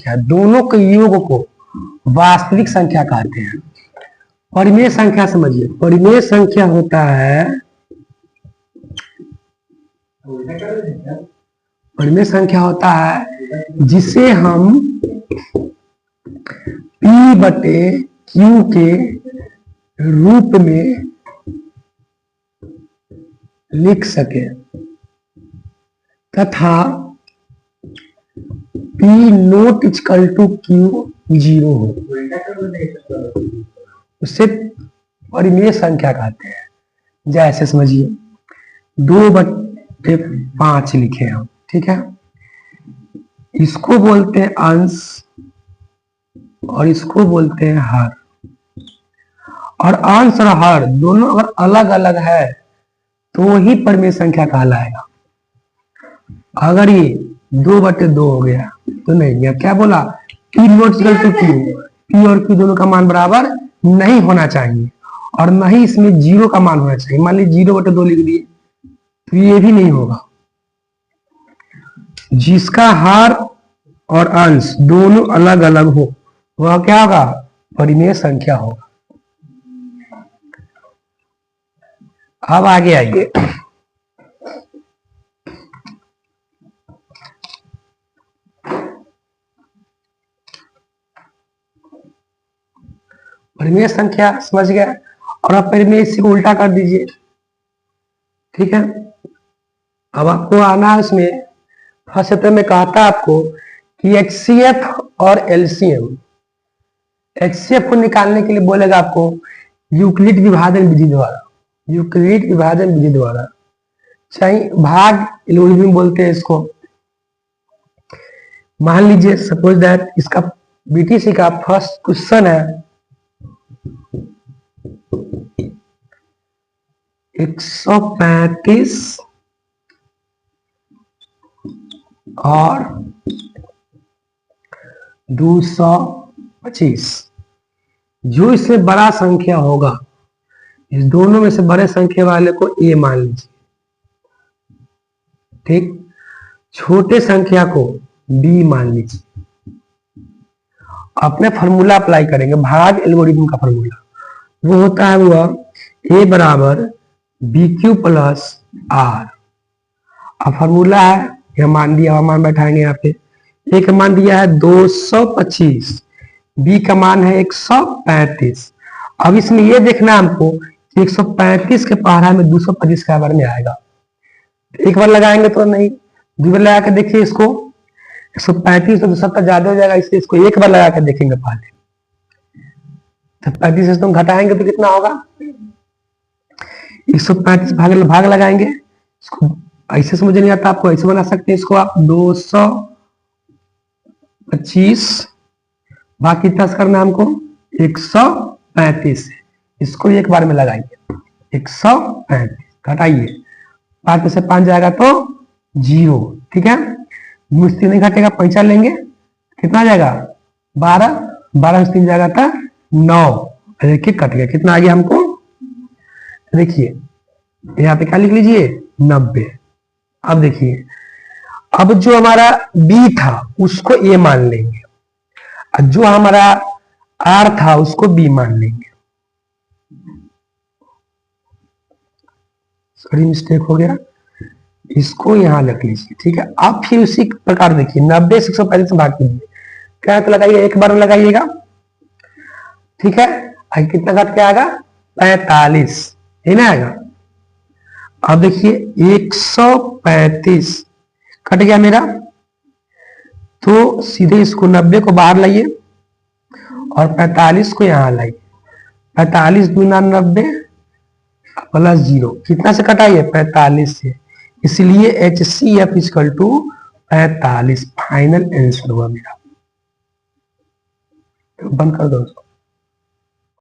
संख्या, दोनों के योग को वास्तविक संख्या कहते हैं। परिमेय संख्या समझिए, परिमेय संख्या होता है, परिमेय संख्या होता है जिसे हम P बटे Q के रूप में लिख सके तथा P not equal to Q 0 हो, उससे परिमेय संख्या कहते हैं। जैसे समझिए 2/5 लिखे हम, ठीक है, इसको बोलते हैं अंश और इसको बोलते हैं हर। और अंश और हर दोनों अगर अलग अलग है तो ही परिमेय संख्या कहलाएगा। अगर ये 2/2 हो गया तो नहीं, क्या बोला, P not equal to Q, P और Q दोनों का मान बराबर नहीं होना चाहिए और नहीं इसमें 0 का मान होना चाहिए। मान लीजिए 0/2 लिख दिए तो ये भी नहीं होगा। जिसका हर और अंश दोनों अलग अलग हो वह क्या होगा, परिमेय संख्या होगा। अब आगे आइए, परिमेय संख्या समझ गया। और अब परिमेय से उल्टा कर दीजिए, ठीक है। अब आपको आना है उसमें, फर्स्ट चैप्टर में कहता है आपको कि HCF और LCM, HCF को निकालने के लिए बोलेगा आपको यूक्लिड विभाजन विधि द्वारा, यूक्लिड विभाजन विधि द्वारा, चाहे भाग एल्गोरिथम बोलते हैं इसको। मान लीजिए सपोज दैट इसका बीटीसी का फर्स्ट क्वेश्चन है 135 और 225, जो इससे बड़ा संख्या होगा, इस दोनों में से बड़े संख्या वाले को A मान लीजिए, ठीक, छोटे संख्या को B मान लीजिए। अपने फॉर्मूला अप्लाई करेंगे, भाग एल्गोरिथम का फॉर्मूला वो होता है वह A बराबर BQ प्लस R। अब फॉर्मूला है, यह मान दिया, मान बैठाएंगे यहाँ पे। A का मान दिया है 225, B का मान है 135। अब इसमें यह देखना है हमको कि 135 के पहाड़ा में 225 के बराबर में आएगा। एक बार लगाएंगे तो नहीं, दो बार लगा के देखिए इसको, 135 तो 270 ज्यादा हो जाएगा, इसलिए इसको एक बार लगा के देखेंगे पहले। तो 35 से तुम घटाएंगे तो कितना होगा, 135 भाग लगाएंगे। इसको ऐसे समझ नहीं आता आपको, ऐसे बना सकते हैं इसको आप, 225 भाग कितना करना है हमको, 135 से, इसको एक बार में लगाइए, 135 घटाइए, 5 में से 5 जाएगा तो 0, ठीक है। मुश्किल नहीं घटेगा, पैसा लेंगे, कितना आ जाएगा 12, 12 में 3 जाएगा था 9, देखिए कट गया, कितना आ गया हमको, देखिए यहाँ पे क्या लिख लीजिए 90। अब देखिए, अब जो हमारा B था उसको A मान लेंगे, और जो हमारा R था उसको B मान लेंगे। सॉरी मिस्टेक हो गया, इसको यहां रख लीजिए, ठीक है। अब फिर उसी प्रकार देखिए 90 से 135 भाग कीजिए, क्या तो लगाइए, एक बार में लगाइएगा, ठीक है। कितना घट के आएगा, 45, है ना आएगा। अब देखिए 135 कट गया मेरा, तो सीधे इसको 90 को बाहर लाइए और 45 को यहां लाइए, 45 दूना 90 प्लस 0, कितना से कटाइए 45 से, इसलिए HCF equal to 45 final answer हुआ मेरा। बंद कर दो उसको।